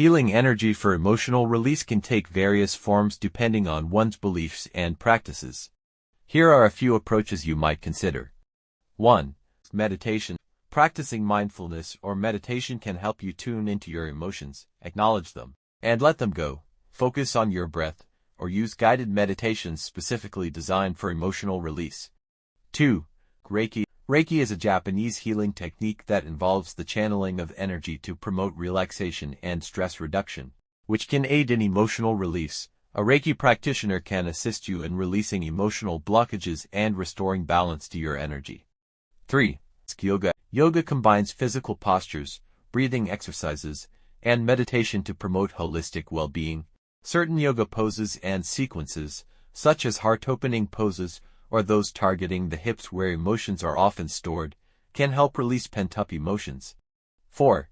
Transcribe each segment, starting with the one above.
Healing energy for emotional release can take various forms depending on one's beliefs and practices. Here are a few approaches you might consider. 1. Meditation. Practicing mindfulness or meditation can help you tune into your emotions, acknowledge them, and let them go. Focus on your breath, or use guided meditations specifically designed for emotional release. 2. Reiki. Reiki is a Japanese healing technique that involves the channeling of energy to promote relaxation and stress reduction, which can aid in emotional release. A Reiki practitioner can assist you in releasing emotional blockages and restoring balance to your energy. 3. Yoga. Yoga combines physical postures, breathing exercises, and meditation to promote holistic well-being. Certain yoga poses and sequences, such as heart-opening poses or those targeting the hips where emotions are often stored, can help release pent-up emotions. 4.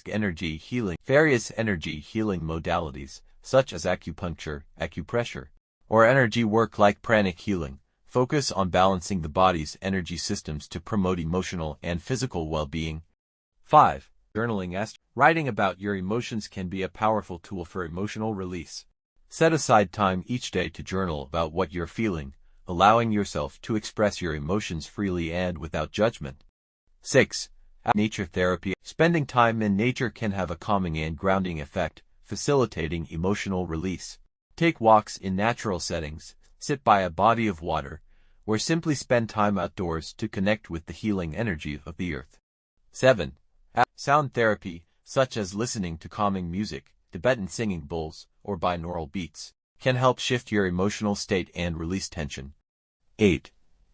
Energy healing. Various energy healing modalities, such as acupuncture, acupressure, or energy work like pranic healing, focus on balancing the body's energy systems to promote emotional and physical well-being. 5. Journaling. Writing about your emotions can be a powerful tool for emotional release. Set aside time each day to journal about what you're feeling, allowing yourself to express your emotions freely and without judgment. 6. Nature therapy. Spending time in nature can have a calming and grounding effect, facilitating emotional release. Take walks in natural settings, sit by a body of water, or simply spend time outdoors to connect with the healing energy of the earth. 7. Sound therapy, such as listening to calming music, Tibetan singing bowls, or binaural beats, can help shift your emotional state and release tension. 8.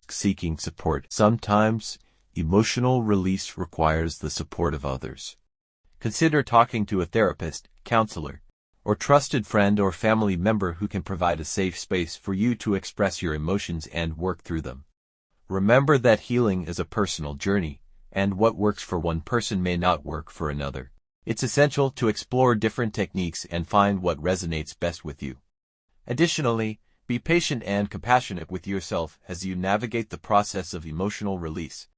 Seeking support. Sometimes, emotional release requires the support of others. Consider talking to a therapist, counselor, or trusted friend or family member who can provide a safe space for you to express your emotions and work through them. Remember that healing is a personal journey, and what works for one person may not work for another. It's essential to explore different techniques and find what resonates best with you. Additionally, be patient and compassionate with yourself as you navigate the process of emotional release.